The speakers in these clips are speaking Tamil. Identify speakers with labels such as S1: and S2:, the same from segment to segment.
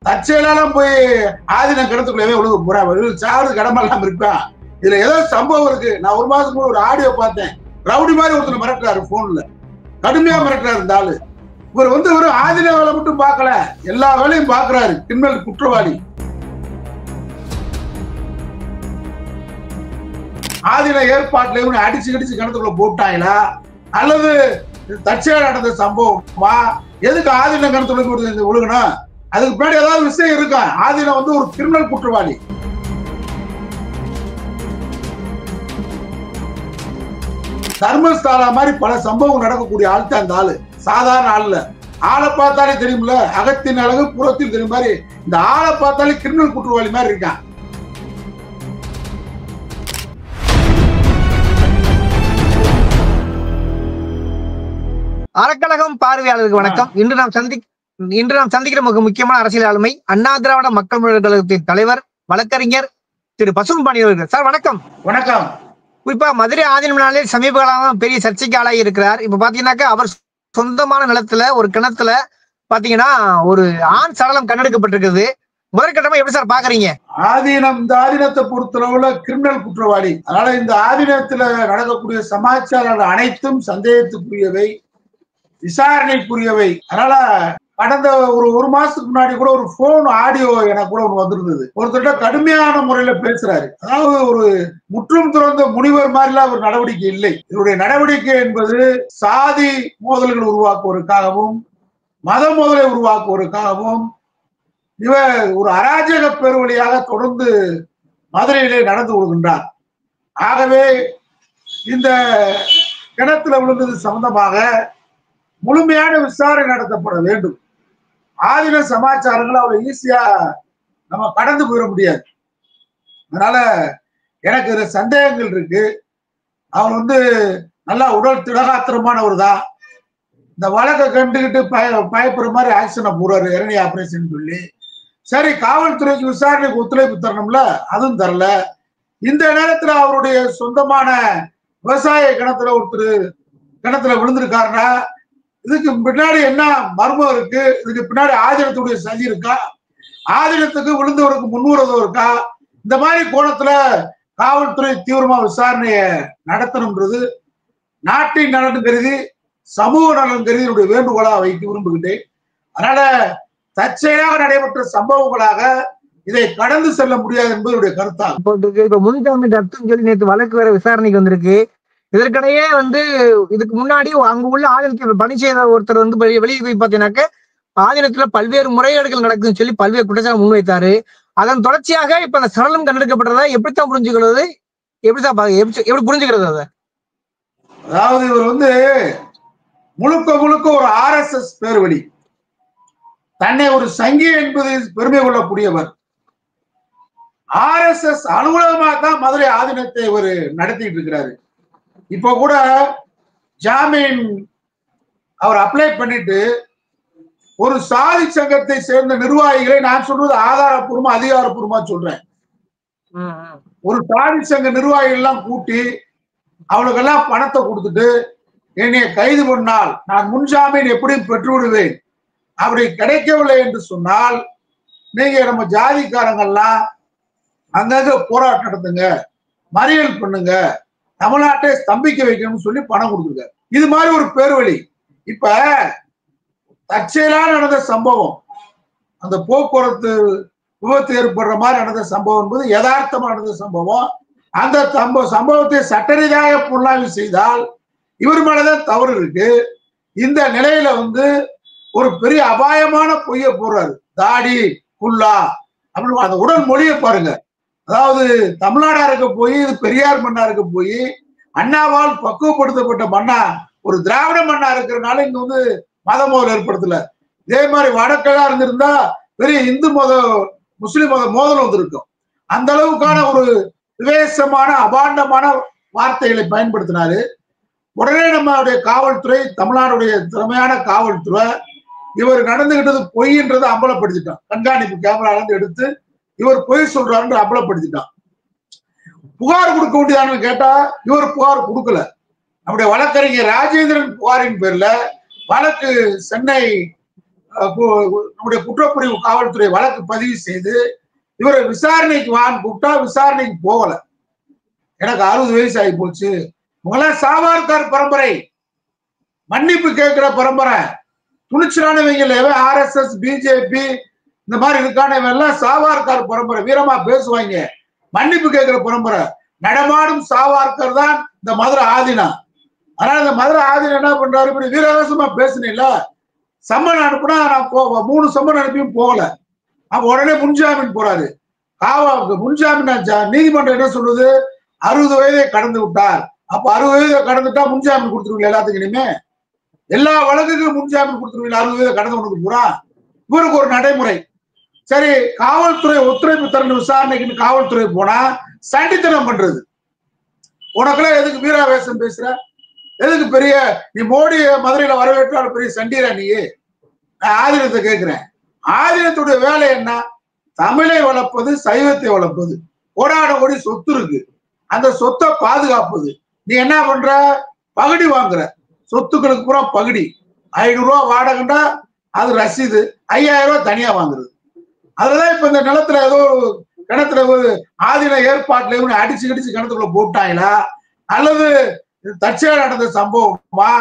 S1: தற்செயலாலும் போய் ஆதீன கிணத்துக்குள்ளவே ஒழுங்கு போறேன் சாவது கடமெல்லாம் இருப்பேன். இதுல ஏதோ சம்பவம் இருக்கு. நான் ஒரு மாசத்துக்கு ஒரு ஆடியோ பார்த்தேன். ரவுடி மாதிரி ஒருத்தர் மிரட்டுறாரு போன்ல, கடுமையா மிரட்டுறாரு இந்த ஆளு. இவர் ஒரு ஆதீன வேலை மட்டும் பார்க்கல, எல்லா வேலையும் பார்க்கிறாரு. கிரிமினல் குற்றவாளி. ஆதீன ஏற்பாட்டுல இவனை அடிச்சு கிணத்துக்குள்ள போட்டாங்களா அல்லது தற்செயலா நடந்த சம்பவமா? எதுக்கு ஆதீன கிணத்துக்குள்ள ஒழுங்கணும்? அதுக்கு பின்னாடி ஏதாவது விஷயம் இருக்கா? ஆதீனம் ஒரு கிரிமினல் குற்றவாளி. தர்மஸ்தாலா மாதிரி பல சம்பவம் நடக்கக்கூடிய ஆள் தான் அந்த ஆளு. சாதாரண ஆள்ல ஆளை பார்த்தாலே தெரியும்ல, அகத்தின் அழகு புறத்தில் தெரியும் மாதிரி இந்த ஆளை பார்த்தாலே கிரிமினல் குற்றவாளி மாதிரி இருக்கான்.
S2: அறக்கழகம் பார்வையாளருக்கு வணக்கம். இன்று நாம் சந்திக்கிற மிக முக்கியமான அரசியல் ஆளுமை அண்ணா திராவிட மக்கள் முன்னேற்ற கழகத்தின் தலைவர் வழக்கறிஞர் திரு பசும்பொன் அவர்கள். சார் வணக்கம்.
S1: வணக்கம்.
S2: குறிப்பா மதுரை ஆதீனம்னாலே சமீப காலமாக பெரிய சர்ச்சைக்கு ஆளாகி இருக்கிறார். இப்ப பாத்தீங்கன்னாக்கா அவர் சொந்தமான நிலத்துல ஒரு கிணத்துல பாத்தீங்கன்னா ஒரு ஆண் சடலம் கண்டெடுக்கப்பட்டிருக்குது. முதற்கட்டமா எப்படி சார் பாக்குறீங்க?
S1: இந்த ஆதீனத்தை பொறுத்தளவுல கிரிமினல் குற்றவாளி. அதனால இந்த ஆதீனத்துல நடக்கக்கூடிய சமாச்சாரங்கள் அனைத்தும் சந்தேகத்துக்குரியவை, விசாரணைக்குரியவை. அதனால கடந்த ஒரு மாசத்துக்கு முன்னாடி கூட ஒரு போன் ஆடியோ எனக்கு கூட ஒண்ணு வந்திருந்தது. ஒருத்தர் கடுமையான முறையில பேசுறாரு. அதாவது ஒரு முற்றும் துறந்த முனிவர் மாதிரிலாம் ஒரு நடவடிக்கை இல்லை. இவருடைய நடவடிக்கை என்பது சாதி மோதல்கள் உருவாக்குவதற்காகவும் மத மோதலை உருவாக்குவதற்காகவும் இவர் ஒரு அராஜக பெருவழியாக தொடர்ந்து மதுரையிலே நடந்து கொள்கின்றார். ஆகவே இந்த கிணத்துல விழுந்தது சம்பந்தமாக முழுமையான விசாரணை நடத்தப்பட வேண்டும். ஆதீன சமாச்சாரங்கள் அவ்வளவு ஈஸியா நம்ம கடந்து போயிட முடியாது. அதனால எனக்கு இதுல சந்தேகங்கள் இருக்கு. அவர் நல்லா உடல் திடகாத்திரமானவர் தான். இந்த வழக்கை கண்டுகிட்டு பயப்படுற மாதிரி ஆக்ஷனை போறாரு, இரணி ஆபரேஷன் சொல்லி. சரி, காவல்துறைக்கு விசாரணைக்கு ஒத்துழைப்பு தரணும்ல, அதுவும் தரல. இந்த நேரத்துல அவருடைய சொந்தமான விவசாய கிணத்துல விழுந்திருக்காருன்னா இதுக்கு பின்னாடி என்ன மர்மம் இருக்கு? இதுக்கு பின்னாடி ஆதீனத்துடைய சதி இருக்கா? ஆதீனத்துக்கு விழுந்தவருக்கு முன்னுறதோ இருக்கா? இந்த மாதிரி கோணத்துல காவல்துறை தீவிரமா விசாரணைய நடத்தணும்ன்றது நாட்டின் நலன் கருதி, சமூக நலன் கருதி என்னுடைய வேண்டுகோளா வைக்க விரும்புகிட்டேன். அதனால தற்செயலாக நடைபெற்ற சம்பவங்களாக இதை கடந்து செல்ல முடியாது என்பது கருத்தாகும்.
S2: இப்ப முன்ஜாமீன் ரத்துன்னு சொல்லி நேற்று வழக்கு வேற விசாரணைக்கு வந்திருக்கு. இதற்கிடையே இதுக்கு முன்னாடி அங்க உள்ள ஆதீனத்தில் பணி செய்த ஒருத்தர் வெளியே போய் பாத்தீங்கன்னாக்க ஆதீனத்துல பல்வேறு முறைகேடுகள் நடக்குதுன்னு சொல்லி பல்வேறு குற்றச்சாட்டு முன்வைத்தாரு. அதன் தொடர்ச்சியாக இப்ப அந்த சடலம் கண்டெடுக்கப்பட்டதை எப்படித்தான் புரிஞ்சுக்கிறது? எப்படி புரிஞ்சுக்கிறது அதை?
S1: அதாவது இவர் முழுக்க முழுக்க ஒரு RSS பேர்வழி, தன்னை ஒரு சங்கி என்பது பெருமை கொள்ளக்கூடியவர். RSS அலுவலகமாக தான் மதுரை ஆதீனத்தை இவர் நடத்திட்டு இருக்கிறாரு. இப்ப கூட ஜாமீன் அவர் அப்ளை பண்ணிட்டு ஒரு சாதி சங்கத்தை சேர்ந்த நிர்வாகிகளை, நான் சொல்றது ஆதாரப்பூர்வமா அதிகாரப்பூர்வமா சொல்றேன், ஒரு சாதி சங்க நிர்வாகிகள் எல்லாம் கூட்டி அவளுக்கெல்லாம் பணத்தை கொடுத்துட்டு என்னைய கைது பண்ணால் நான் முன்ஜாமீன் எப்படியும் பெற்று விடுவேன், அப்படி கிடைக்கவில்லை என்று சொன்னால் நீங்க நம்ம ஜாதிக்காரங்கள்லாம் அங்கங்க போராட்டம் நடத்துங்க, மறியல் பண்ணுங்க, தமிழ்நாட்டை ஸ்தம்பிக்க வைக்கணும்னு சொல்லி பணம் கொடுத்துருக்காரு. இது மாதிரி ஒரு பேர்வழி. இப்ப தற்செயலா நடந்த சம்பவம், அந்த போக்குவரத்து விபத்து ஏற்படுற மாதிரி நடந்த சம்பவம் என்பது யதார்த்தமா நடந்த சம்பவம். அந்த சம்பவத்தை சட்டரீதியாக புலனாய்வு செய்தால் இவர் மேலதான் தவறு இருக்கு. இந்த நிலையில ஒரு பெரிய அபாயமான பொய்ய போடுறாரு. தாடி குல்லா அப்படின்னு அந்த உடல் மொழியை பாருங்க. அதாவது தமிழ்நாடா இருக்க போய் இது பெரியார் மண்ணா இருக்க போய் அண்ணாவால் பக்குவப்படுத்தப்பட்ட மண்ணா, ஒரு திராவிட மண்ணா இருக்கிறதுனால இங்க மத மோதல் ஏற்படுத்தல. இதே மாதிரி வடக்கெல்லாம் இருந்திருந்தா பெரிய இந்து மத முஸ்லிம் மத மோதல் வந்திருக்கும். அந்த அளவுக்கான ஒரு விவேசமான அபாண்டமான வார்த்தைகளை பயன்படுத்தினாரு. உடனே நம்மளுடைய காவல்துறை, தமிழ்நாடுடைய திறமையான காவல்துறை இவர் நடந்துகிட்டது பொய்ன்றதை அம்பலப்படுத்திட்டான். கண்காணிப்பு கேமரா எடுத்து இவர் பொய் சொல்றாரு அம்பலப்படுத்திட்டான். புகார் கொடுக்க வேண்டியதானு கேட்டா இவர் புகார் கொடுக்கல. நம்முடைய வழக்கறிஞர் ராஜேந்திரன் புகாரின் பேர்ல வழக்கு சென்னை நம்முடைய குற்றப்பிரிவு காவல்துறை வழக்கு பதிவு செய்து இவரை விசாரணைக்கு வான்னு கூப்பிட்டா விசாரணைக்கு போகல. எனக்கு 60 வயசு ஆகி போச்சு. உங்களாம் சாவர்கர் பரம்பரை, மன்னிப்பு கேட்கிற பரம்பரை, துணிச்சலானவங்க RSS பிஜேபி இந்த மாதிரி இருக்கானவங்க எல்லாம் சாவர்கர் பரம்பரை, வீரமா பேசுவாங்க, மன்னிப்பு கேட்கிற பரம்பரை. நடமாடும் சாவர்கர் தான் இந்த மதுரை ஆதீனா. அதனால இந்த மதுரை ஆதீனம் என்ன பண்றாரு, இப்படி வீரவாசமா பேசுனீங்கள, சம்மன் அனுப்புனா நான் 3 சம்மன் அனுப்பியும் போகல. அப்ப உடனே முன்ஜாமீன் போறாரு. முன்ஜாமீன் நீதிமன்றம் என்ன சொல்லுது, 60 வயதை கடந்து விட்டார். அப்ப 60 வயதை கடந்துட்டா முன்ஜாமீன் கொடுத்துருவீங்க எல்லாத்துக்கும். இனிமே எல்லா வழக்குகளும் முன்ஜாமீன் கொடுத்துருவீங்க 60 வயதை கடந்து கொண்டு பூரா. இவருக்கு ஒரு நடைமுறை. சரி, காவல்துறை ஒத்துழைப்பு தரணும் விசாரணைக்குன்னு காவல்துறை போனா சண்டித்தனம் பண்றது. உனக்குள்ள எதுக்கு வீராவேசம் பேசுற, எதுக்கு பெரிய நீ மோடி மதுரையில வரவேற்றால் பெரிய சண்டீரா நீ? நான் ஆதீனத்தை கேட்கிறேன், ஆதீனத்துடைய வேலை என்ன? தமிழை வளர்ப்பது, சைவத்தை வளர்ப்பது. கோடான கோடி சொத்து இருக்கு, அந்த சொத்தை பாதுகாப்பது. நீ என்ன பண்ற, பகுடி வாங்குற, சொத்துக்களுக்கு பூரா பகுடி. 500 ரூபா வாடகைண்டா அது ரசீது, 5000 ரூபாய் தனியா வாங்குறது. அதுலதான் இப்ப இந்த நிலத்துல ஏதோ கிணத்துல ஒரு ஆதீன ஏற்பாட்டுல அடிச்சு கிணத்துக்குள்ள போட்டாங்களா, அல்லது தற்செயலா நடந்த சம்பவமா?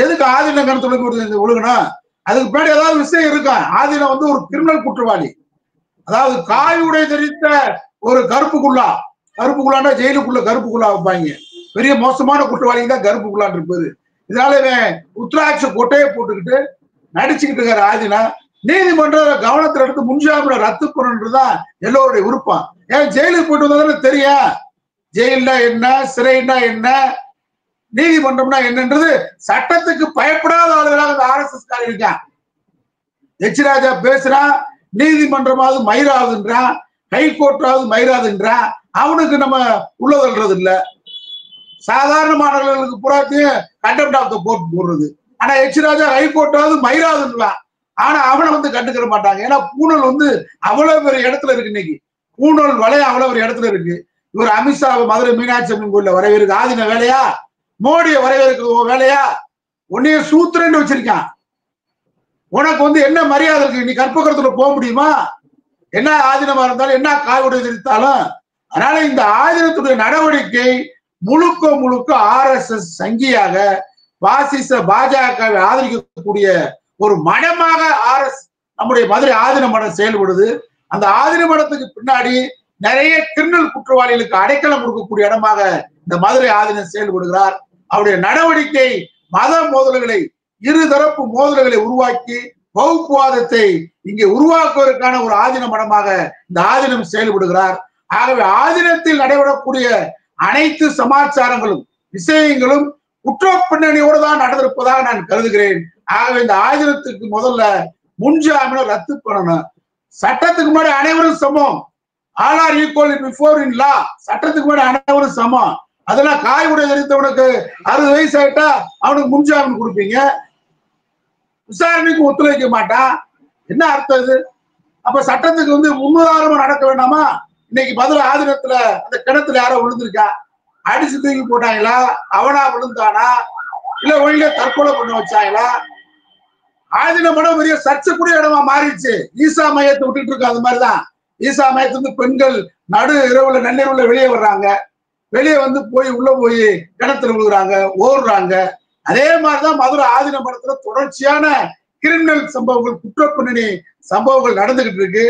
S1: எதுக்கு ஆதீன கிணத்துல ஒழுங்கணும்? அதுக்கு பின்னாடி ஏதாவது விஷயம் இருக்கா? ஆதீனம் ஒரு கிரிமினல் குற்றவாளி. அதாவது காய் உடை தெரித்த ஒரு கருப்புக்குள்ளா ஜெயிலுக்குள்ள கருப்புக்குள்ளா வைப்பாங்க. பெரிய மோசமான குற்றவாளிக்கு தான் கருப்புக்குள்ளான் இருப்பது. இதனால இவன் உத்ராட்ச கொட்டையை போட்டுக்கிட்டு நடிச்சுக்கிட்டு இருக்காரு ஆதீனா. நீதிமன்ற கவனத்துல எடுத்து முன்ஜாமீனை ரத்து பண்ணணுன்றதுதான் எல்லோருடைய விருப்பம். ஏன் ஜெயிலுக்கு போயிட்டு வந்ததானே தெரியும், ஜெயில்னா என்ன, சிறைன்னா என்ன, நீதிமன்றம்னா என்னன்றது சட்டத்துக்கு பயப்படாத ஆளுகளாக இந்த RSS காரி இருக்கான். எச் ராஜா பேசுறா, நீதிமன்றமாவது மயிராதுன்றான், ஹைகோர்ட்டாவது மயிராதுன்றான். அவனுக்கு நம்ம உள்ளதல்றது இல்ல. சாதாரண மாணவர்களுக்கு புறாத்தையும் கண்டெம்ட் ஆஃப் த கோர்ட் போடுறது. ஆனா எச் ராஜா ஹைகோர்ட்டாவது மயிராதுன்றான். ஆனா அவனை கண்டுக்கிற மாட்டாங்க. ஏன்னா பூனல் அவ்வளவு பெரிய இடத்துல இருக்கு. இன்னைக்கு பூனல் வளையம் அவ்வளவு ஒரு இடத்துல இருக்கு. இவர் அமித்ஷா மதுரை மீனாட்சி அம்மன் கோயில வரவேற்கு ஆதீன வேலையா, மோடிய வரவேற்கிறது வேலையா? உன்னைய சூத்திரன்னு வச்சிருக்கான். உனக்கு என்ன மரியாதை இருக்கு? நீ கற்பகரத்துல போக முடியுமா? என்ன ஆதீனமா இருந்தாலும், என்ன காய்வுடை தெரிவித்தாலும். அதனால இந்த ஆதீனத்துடைய நடவடிக்கை முழுக்க RSS சங்கியாக பாசிச பாஜகவை ஆதரிக்கக்கூடிய ஒரு மடமாக நம்முடைய மதுரை ஆதீன மடம் செயல்படுது. அந்த ஆதீன மடத்துக்கு பின்னாடி நிறைய கிரிமினல் குற்றவாளிகளுக்கு அடைக்கலம் கொடுக்கக்கூடிய இடமாக இந்த மதுரை ஆதீனம் செயல்படுகிறார். அவருடைய நடவடிக்கை மத மோதல்களை, இருதரப்பு மோதல்களை உருவாக்கி வகுப்புவாதத்தை இங்கே உருவாக்குவதற்கான ஒரு ஆதீன மடமாக இந்த ஆதீனம் செயல்படுகிறார். ஆகவே ஆதீனத்தில் நடைபெறக்கூடிய அனைத்து சமாச்சாரங்களும் விஷயங்களும் குற்ற பின்னணியோடு தான் நடந்திருப்பதாக நான் கருதுகிறேன். ஆகவே இந்த ஆதீனத்துக்கு முதல்ல முன்ஜாமீனை ரத்து பண்ணணும். சட்டத்துக்கு முன்னாடி அனைவரும் சமம். All are equal before in law. சட்டத்துக்கு முன்னாடி அனைவரும் சமம். அதெல்லாம் காய் உடை தெரிந்தவனுக்கு 60 வயசு ஆயிட்டா அவனுக்கு முன்ஜாமீன் கொடுப்பீங்க, விசாரணைக்கு ஒத்துழைக்க மாட்டான். என்ன அர்த்தம் இது? அப்ப சட்டத்துக்கு முன்னுதாரணமா நடக்க வேண்டாமா? இன்னைக்கு மதுரை ஆதீனத்துல அந்த கிணத்துல யாரோ விழுந்திருக்கா, அடிச்சு தூக்கி போட்டாங்களா, அவனா விழுந்தானா, இல்ல ஒழிய தற்கொலை பண்ண வச்சாங்களா? ஆதீன மடம் பெரிய சர்ச்சைக்குரிய இடமா மாறிடுச்சு. ஈசா மையத்தை விட்டுட்டு இருக்கு. அது மாதிரிதான் ஈசா மையத்துல பெண்கள் நடு இரவுல நள்ளிரவுல வெளியே வர்றாங்க, வெளியே போய் உள்ள போய் கிணத்துல விழுகிறாங்க, ஓடுறாங்க. அதே மாதிரிதான் மதுரை ஆதீன மடத்துல தொடர்ச்சியான கிரிமினல் சம்பவங்கள், குற்ற பின்னணி சம்பவங்கள் நடந்துகிட்டு இருக்கு.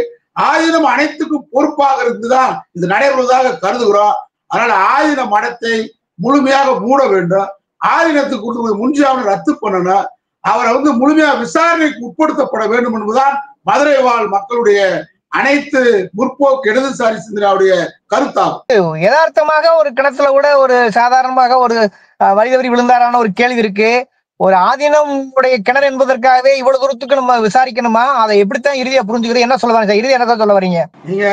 S1: ஆதீனம் அனைத்துக்கும் பொறுப்பாக இருந்துதான் இது நடைபெறுவதாக கருதுகிறோம். அதனால ஆதீன மடத்தை முழுமையாக மூட வேண்டும். ஆதீனத்துக்கு முன்ஜாமீனை ரத்து பண்ணணும். அவரை முழுமையாக விசாரணைக்கு உட்படுத்தப்பட வேண்டும் என்பதுதான் மதுரை வாழ் மக்களுடைய அனைத்து முற்போக்கு இடதுசாரி சிந்தனையுடைய கருத்தாகும்.
S2: யதார்த்தமாக ஒரு கிணத்துல கூட ஒரு சாதாரணமாக ஒரு வழிதவறி விழுந்தாரான ஒரு கேள்வி இருக்கு. ஒரு ஆதீனம் உடைய கிணறு என்பதற்காகவே இவ்வளவு தூரத்துக்கு நம்ம விசாரிக்கணுமா? அதை எப்படித்தான் இறுதியா புரிஞ்சுக்கிறது? என்ன சொல்ல வரீங்க? இறுதி என்னதான் சொல்ல வரீங்க?
S1: நீங்க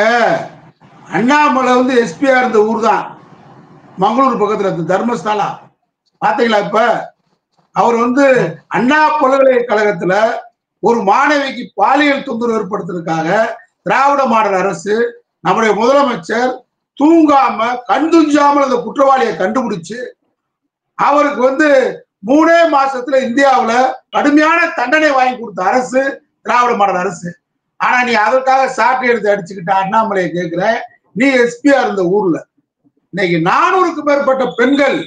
S1: அண்ணாமலை எஸ்பியா இருந்த ஊர் தான் மங்களூர் பக்கத்துல இருக்கு, தர்மஸ்தலா. பாத்தீங்களா? இப்ப அவர் அண்ணா பல்கலைக்கழகத்துல ஒரு மாணவிக்கு பாலியல் தொந்தரவு ஏற்படுத்துறதுக்காக திராவிட மாடல் அரசு, நம்முடைய முதலமைச்சர் தூங்காம கண் துஞ்சாமல் அந்த குற்றவாளியை கண்டுபிடிச்சு அவருக்கு 3 மாசத்துல இந்தியாவுல கடுமையான தண்டனை வாங்கி கொடுத்த அரசு திராவிட மாடல் அரசு. ஆனா நீ அதற்காக சாட்டை எடுத்து அடிச்சுக்கிட்ட அண்ணாமலையை கேட்கிற, நீ எஸ்பியா இருந்த ஊர்ல இன்னைக்கு 400க்கும் மேற்பட்ட பெண்கள்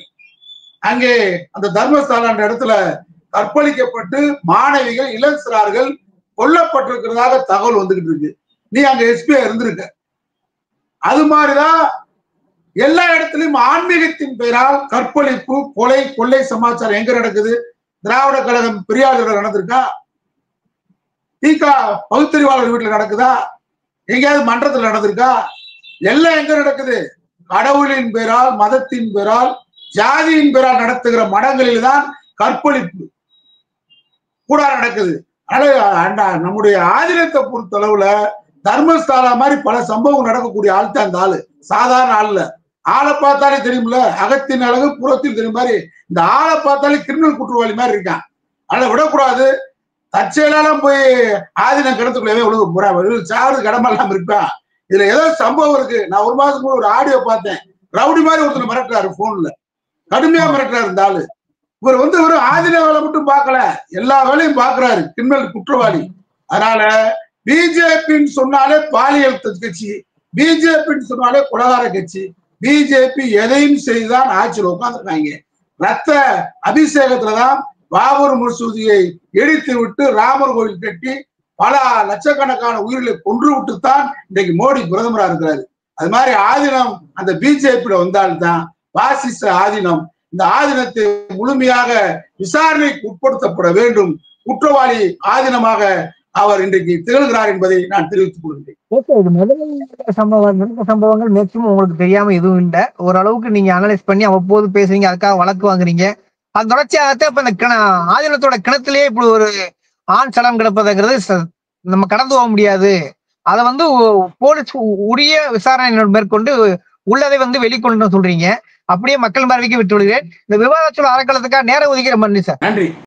S1: அங்கே அந்த தர்மஸ்தான இடத்துல கற்பழிக்கப்பட்டு மாணவிகள் இளம் சிறார்கள் கொல்லப்பட்டிருக்கிறதாக தகவல் வந்துகிட்டு இருக்கு. நீ அங்க எஸ்பியா இருந்திருக்க. அது மாதிரிதான் எல்லா இடத்திலும் ஆன்மீகத்தின் பெயரால் கற்பழிப்பு, கொலை, கொள்ளை சமாச்சாரம் எங்க நடக்குது? திராவிட கழகம் பெரியார் நடந்திருக்கா? திக பகுத்தறிவாளர் வீட்டுல நடக்குதா? எங்கேயாவது மன்றத்தில் நடந்திருக்கா? எல்லாம் எங்க நடக்குது? கடவுளின் பேரால், மதத்தின் பேரால், ஜாதியின் பேரால் நடத்துகிற மடங்களில் தான் கற்பழிப்பு கூட நடக்குது. அதனால நம்முடைய ஆதினத்தை பொறுத்த அளவுல தர்மஸ்தானா மாதிரி பல சம்பவம் நடக்கக்கூடிய ஆள் தான் இந்த ஆளு. சாதாரண ஆள்ல ஆளை பார்த்தாலே தெரியும்ல, அகத்தின் அழகு புறத்தில் தெரியும் மாதிரி இந்த ஆளை பார்த்தாலே கிரிமினல் குற்றவாளி மாதிரி இருக்கான். அதனால விடக்கூடாது. தற்செயலாம் போய் ஆதினம் கிடத்துக்குள்ளவே உழுக போறேன், சாவது கடமெல்லாம் இருப்பேன். இதுல ஏதோ சம்பவம் இருக்கு. நான் ஒரு மாசம் கூட ஒரு ஆடியோ பார்த்தேன். ரவுடி மாதிரி ஒருத்தர் மிரட்டுறாரு, போன்ல கடுமையா மிரட்டுறாரு இந்த ஆளு. இவர் ஒரு ஆதின வேலை மட்டும் பார்க்கல, எல்லா வேலையும் பார்க்கிறாரு, கிரிமினல் குற்றவாளி. அதனால பிஜேபின்னு சொன்னாலே பாலியல் கட்சி, பிஜேபின்னு சொன்னாலே கொலகார கட்சி. பிஜேபி எதையும் செய்துதான் ஆட்சியில் உட்கார்ந்துருக்காங்க. ரத்த அபிஷேகத்துலதான் பாபர் மசூதியை இடித்து விட்டு ராமர் கோவில் கட்டி பல லட்சக்கணக்கான உயிர்களை கொன்று விட்டுத்தான் இன்றைக்கு மோடி பிரதமரா இருக்கிறாரு. அது மாதிரி ஆதீனம் அந்த பிஜேபியில வந்தால்தான் பாசிச ஆதீனம். இந்த ஆதீனத்தை முழுமையாக விசாரணைக்கு உட்படுத்தப்பட வேண்டும். குற்றவாளி ஆதீனமாக அவர் இன்றைக்கு திகழ்கிறார் என்பதை நான் தெரிவித்துக் கொள்கிறேன்.
S2: இது முதல் சம்பவங்கள் மேக்சிமம் உங்களுக்கு தெரியாம எதுவும் இல்லை. ஓரளவுக்கு நீங்க அனலைஸ் பண்ணி அவ்வப்போது பேசுறீங்க, அதுக்காக வழக்கு வாங்குறீங்க. அது தொடர்ச்சியாகத்தான் இப்ப இந்த ஆதீனத்தோட கிணத்திலேயே இப்படி ஒரு ஆண் சடம் கிடப்பதுங்கிறது நம்ம கடந்து போக முடியாது. அதை போலீஸ் உரிய விசாரணை மேற்கொண்டு உள்ளதை வெளிக்கொண்டு சொல்றீங்க. அப்படியே மக்கள் பார்வைக்கு விட்டு விடுகிறேன். இந்த விவாதத்தோட அறக்கலத்துக்காக நேரம் ஒதுக்கிற மாதிரி சார்.
S1: நன்றி.